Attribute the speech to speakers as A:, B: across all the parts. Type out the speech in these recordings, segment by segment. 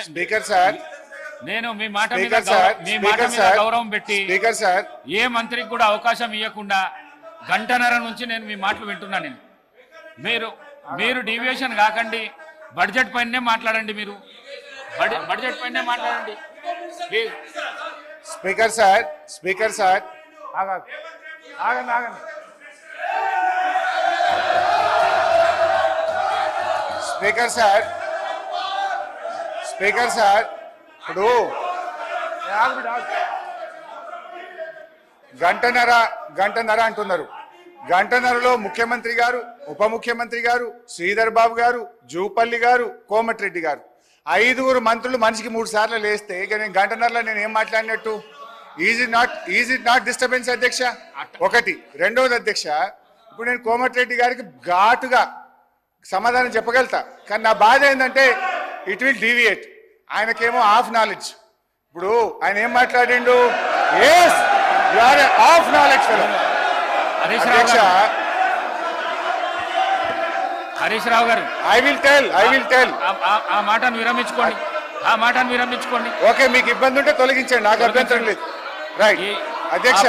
A: Speaker sir,
B: నేను మీ మాట మీద గౌరవం పెట్టి
A: స్పీకర్ సార్
B: ఏ మంత్రికి కూడా అవకాశం ఇవ్వకుండా గంటన్నర నుంచి నేను మీ మాటలు వింటున్నాను. నేను మీరు డీవియేషన్ కాకండి, బడ్జెట్ పైనే మాట్లాడండి. మీరు బడ్జెట్ పైనే మాట్లాడండి please.
A: Speaker sir, speaker sir ఆగండి ఆగండి. స్పీకర్ సార్, స్పీకర్ సార్, ఇప్పుడు గంటన్నర అంటున్నారు. గంటన్నరలో ముఖ్యమంత్రి గారు, ఉప ముఖ్యమంత్రి గారు, శ్రీధర్ బాబు గారు, జూపల్లి గారు, కోమటిరెడ్డి గారు, 5 మంత్రులు మనిషికి 3 సార్లు లేస్తే ఇక నేను గంటన్నరలో నేను ఏం మాట్లాడినట్టు? ఈజ్ ఇట్ నాట్ డిస్టర్బెన్స్ అధ్యక్ష? ఒకటి. రెండవది అధ్యక్ష, ఇప్పుడు నేను కోమటిరెడ్డి గారికి ఘాటుగా సమాధానం చెప్పగలుగుతా, కానీ నా బాధ ఏంటంటే ఇట్ విల్ డీవియేట్. ఆయనకేమో హాఫ్ నాలెడ్జ్. ఇప్పుడు ఆయన ఏం మాట్లాడిండు? yes you are a half knowledge fellow. అధ్యక్ష,
B: హరీష్ రావు గారు,
A: ఐ విల్ టెల్
B: ఆ మాటను విరమించుకోండి.
A: ఓకే, మీకు ఇబ్బంది ఉంటే తొలగించండి, నాకు అభ్యంతరం లేదు. రైట్ అధ్యక్ష,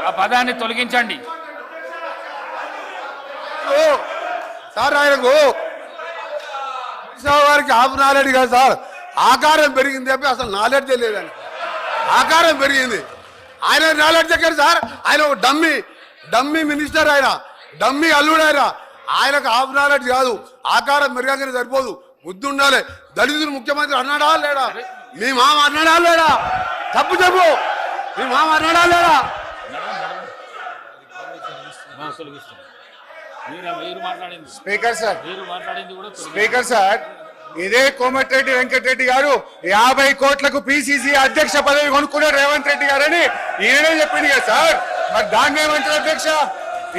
B: ఆ పదాన్ని తొలగించండి.
C: సార్ ఆయనకు వారికి హాఫ్ నాలెడ్జ్ కాదు సార్, ఆకారం పెరిగింది చెప్పి అసలు నాలెడ్జే లేదని. ఆకారం పెరిగింది, ఆయన నాలెడ్జ్ ఎక్కడ సార్? ఆయన ఒక డమ్మీ మినిస్టర్, ఆయన డమ్మీ అల్లుడు. ఆయనకు హాఫ్ నాలెడ్జ్ కాదు, ఆకారం పెరగానే సరిపోదు, బుద్ధి ఉండాలి. దళితులు ముఖ్యమంత్రి అన్నాడా లేడా? మీ మామ అన్నాడా లేడా? చెప్పు మీ మామ అన్నాడా లేడా?
A: స్పీకర్ సార్, ఇదే కోమటిరెడ్డి వెంకటరెడ్డి గారు 50 కోట్లకు పిసిసి అధ్యక్ష పదవి కొనుక్కున్నారు రేవంత్ రెడ్డి గారని ఈయనే చెప్పింది కదా సార్. మరి దాన్ని ఏమంటారు అధ్యక్ష?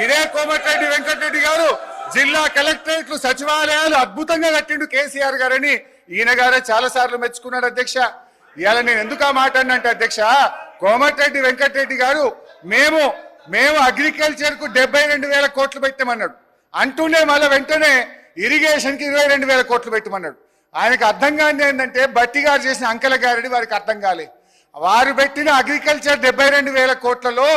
A: ఇదే కోమటిరెడ్డి వెంకటరెడ్డి గారు జిల్లా కలెక్టరేట్లు, సచివాలయాలు అద్భుతంగా కట్టిండు కేసీఆర్ గారని ఈయన గారే చాలా సార్లు మెచ్చుకున్నాడు అధ్యక్ష. ఇవాళ నేను ఎందుకు ఆ మాట అంటే అధ్యక్ష, కోమటిరెడ్డి వెంకటరెడ్డి గారు మేము అగ్రికల్చర్ కు 72,000 కోట్లు పెట్టామన్నాడు. అంటూనే మళ్ళీ వెంటనే ఇరిగేషన్ కి 22,000 కోట్లు పెట్టమన్నాడు. ఆయనకు అర్థం కాని ఏంటంటే బట్టి గారు చేసిన అంకెల గారిని వారికి అర్థం కాలే. వారు పెట్టిన అగ్రికల్చర్ 72,000 కోట్లలో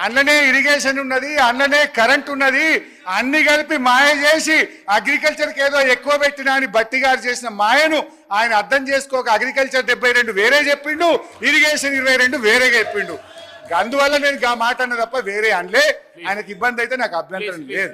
A: అన్ననే ఇరిగేషన్ ఉన్నది, అన్ననే కరెంట్ ఉన్నది, అన్ని కలిపి మాయ చేసి అగ్రికల్చర్కి ఏదో ఎక్కువ పెట్టినా అని బట్టి గారు చేసిన మాయను ఆయన అర్థం చేసుకోక అగ్రికల్చర్ 72 వేరే చెప్పిండు, ఇరిగేషన్ 22 వేరేగా చెప్పిండు. అందువల్ల నేను ఆ మాట అన్న తప్ప వేరే అనలే. ఆయనకి ఇబ్బంది అయితే నాకు అభ్యంతరం లేదు.